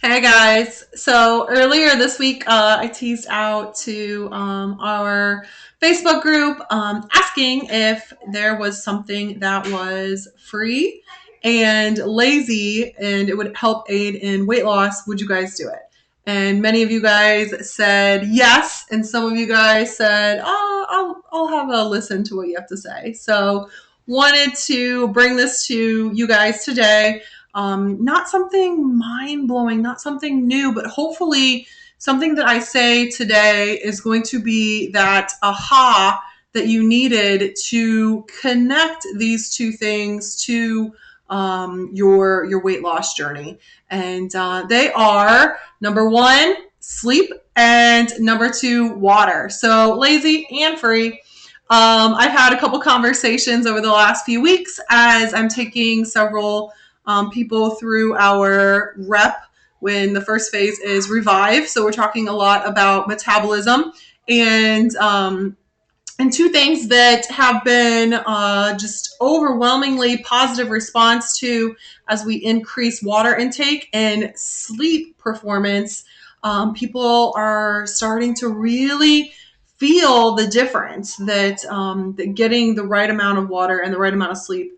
Hey guys. So earlier this week, I teased out to our Facebook group asking if there was something that was free and lazy and it would help aid in weight loss. Would you guys do it? And many of you guys said yes, and some of you guys said, "Oh, I'll have a listen to what you have to say." So wanted to bring this to you guys today. Not something mind blowing, not something new, but hopefully something that I say today is going to be that aha that you needed to connect these two things to your weight loss journey. And they are number one, sleep, and number two, water. So lazy and free. I've had a couple conversations over the last few weeks as I'm taking several people through our rep when the first phase is revive. So we're talking a lot about metabolism and two things that have been just overwhelmingly positive response to as we increase water intake and sleep performance. People are starting to really feel the difference that getting the right amount of water and the right amount of sleep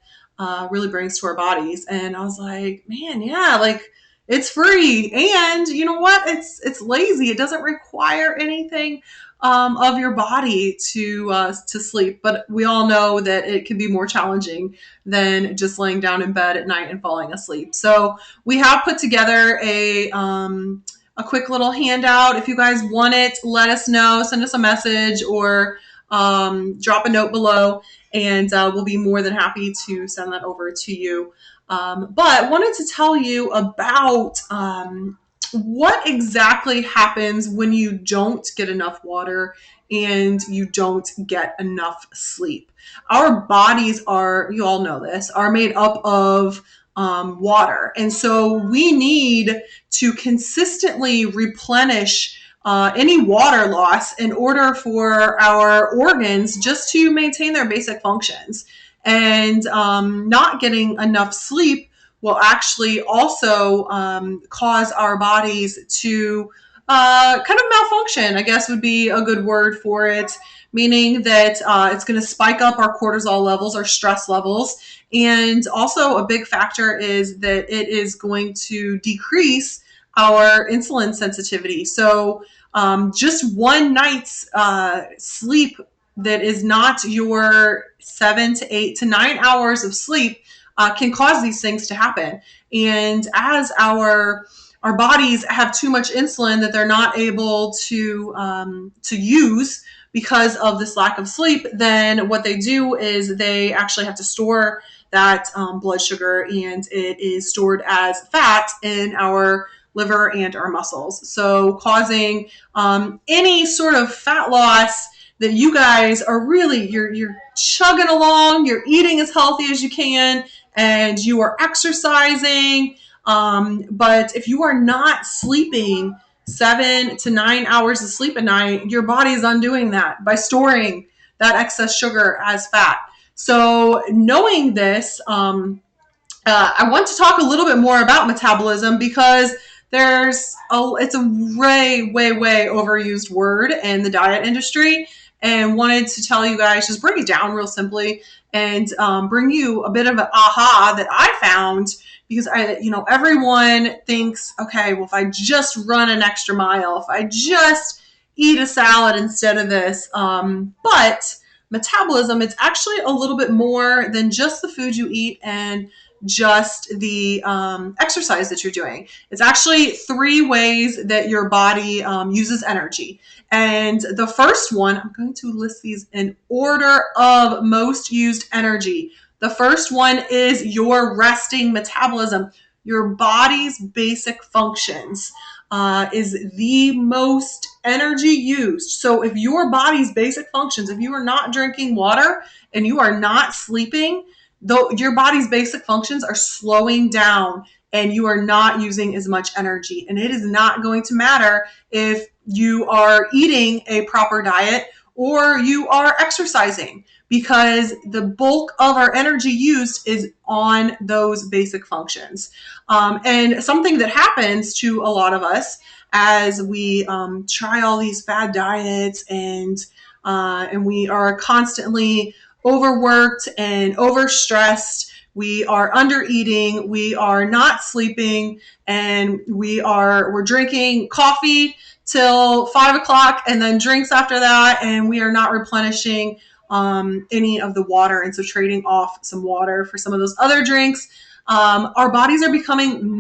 really brings to our bodies. And I was like, man, yeah, like it's free, and you know what? It's lazy. It doesn't require anything of your body to sleep. But we all know that it can be more challenging than just laying down in bed at night and falling asleep. So we have put together a quick little handout. If you guys want it, let us know. Send us a message or drop a note below, and we'll be more than happy to send that over to you. But wanted to tell you about what exactly happens when you don't get enough water and you don't get enough sleep. Our bodies are, you all know this, are made up of water. And so we need to consistently replenish any water loss in order for our organs just to maintain their basic functions. And not getting enough sleep will actually also cause our bodies to kind of malfunction, I guess would be a good word for it, meaning that it's going to spike up our cortisol levels, our stress levels. And also a big factor is that it is going to decrease our insulin sensitivity. So just one night's sleep that is not your 7 to 8 to 9 hours of sleep can cause these things to happen. And as our bodies have too much insulin that they're not able to use because of this lack of sleep, then what they do is they actually have to store that blood sugar, and it is stored as fat in our liver and our muscles. So causing any sort of fat loss that you guys are really, you're chugging along, you're eating as healthy as you can, and you are exercising. But if you are not sleeping 7 to 9 hours of sleep a night, your body is undoing that by storing that excess sugar as fat. So knowing this, I want to talk a little bit more about metabolism because it's a way overused word in the diet industry, and wanted to tell you guys, just break it down real simply and bring you a bit of an aha that I found, because everyone thinks, okay, well, if I just run an extra mile, if I just eat a salad instead of this, but metabolism, it's actually a little bit more than just the food you eat and just the exercise that you're doing. It's actually three ways that your body uses energy. And the first one, I'm going to list these in order of most used energy. The first one is your resting metabolism. Your body's basic functions is the most energy used. So if your body's basic functions, if you are not drinking water and you are not sleeping, though your body's basic functions are slowing down and you are not using as much energy. And it is not going to matter if you are eating a proper diet or you are exercising, because the bulk of our energy used is on those basic functions. And something that happens to a lot of us as we try all these fad diets, and we are constantly overworked and overstressed. We are under eating, we are not sleeping, and we're drinking coffee till 5 o'clock and then drinks after that, and we are not replenishing any of the water. And so trading off some water for some of those other drinks, our bodies are becoming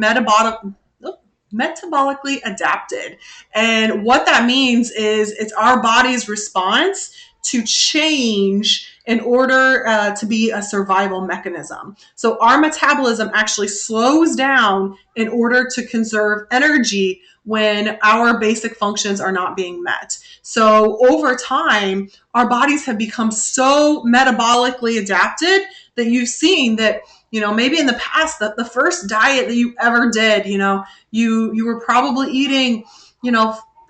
metabolically adapted. And what that means is it's our body's response to change in order to be a survival mechanism. So our metabolism actually slows down in order to conserve energy when our basic functions are not being met. So over time, our bodies have become so metabolically adapted that you've seen that, maybe in the past, the first diet that you ever did, you were probably eating,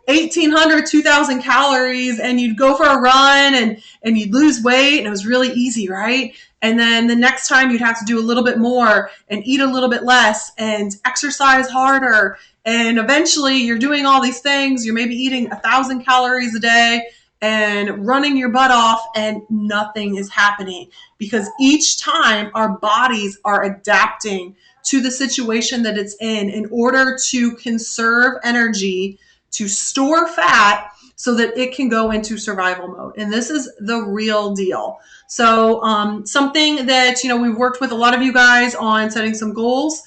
1,800, 2,000 calories, and you'd go for a run and you'd lose weight, and it was really easy, right? And then the next time you'd have to do a little bit more and eat a little bit less and exercise harder. And eventually you're doing all these things. You're maybe eating 1,000 calories a day and running your butt off, and nothing is happening, because each time our bodies are adapting to the situation that it's in order to conserve energy, to store fat so that it can go into survival mode. And this is the real deal. So something that, we've worked with a lot of you guys on setting some goals,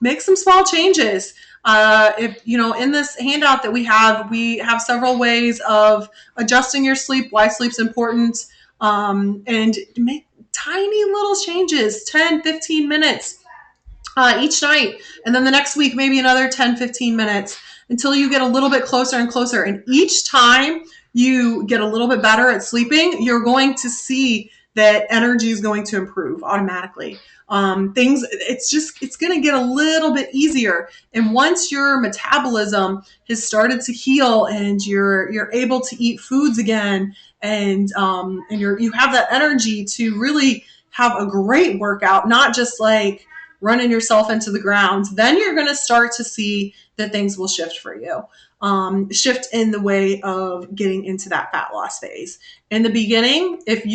make some small changes. If in this handout that we have several ways of adjusting your sleep, why sleep's important, and make tiny little changes, 10, 15 minutes each night. And then the next week, maybe another 10, 15 minutes, until you get a little bit closer and closer. And each time you get a little bit better at sleeping, you're going to see that energy is going to improve automatically. It's going to get a little bit easier. And once your metabolism has started to heal and you're able to eat foods again, and you have that energy to really have a great workout, not just like running yourself into the ground, then you're going to start to see that things will shift for you. Shift in the way of getting into that fat loss phase. In the beginning, if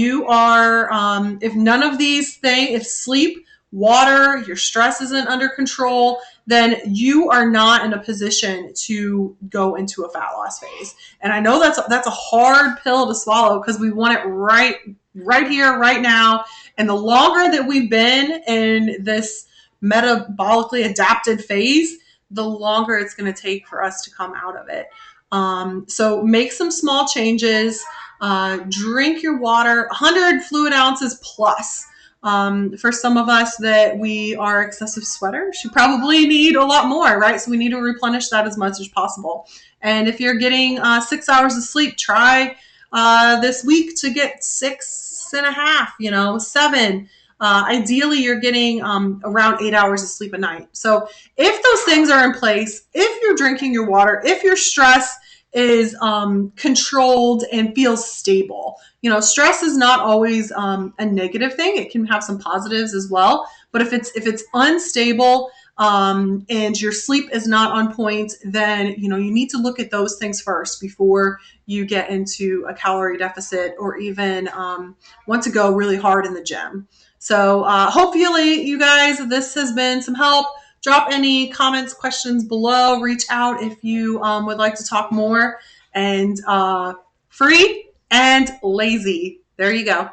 none of these things, if sleep, water, your stress isn't under control, then you are not in a position to go into a fat loss phase. And I know that's a hard pill to swallow, because we want it right here, right now. And the longer that we've been in this metabolically adapted phase, the longer it's going to take for us to come out of it. So make some small changes. Drink your water, 100 fluid ounces plus. For some of us that we are excessive sweaters, you probably need a lot more, right? So we need to replenish that as much as possible. And if you're getting 6 hours of sleep, try this week to get 6.5, 7. Ideally, you're getting around 8 hours of sleep a night. So if those things are in place, if you're drinking your water, if your stress is controlled and feels stable. Stress is not always a negative thing. It can have some positives as well. But if it's unstable and your sleep is not on point, then you need to look at those things first before you get into a calorie deficit, or even want to go really hard in the gym. So hopefully, you guys, this has been some help. Drop any comments, questions below. Reach out if you would like to talk more. And free and lazy. There you go.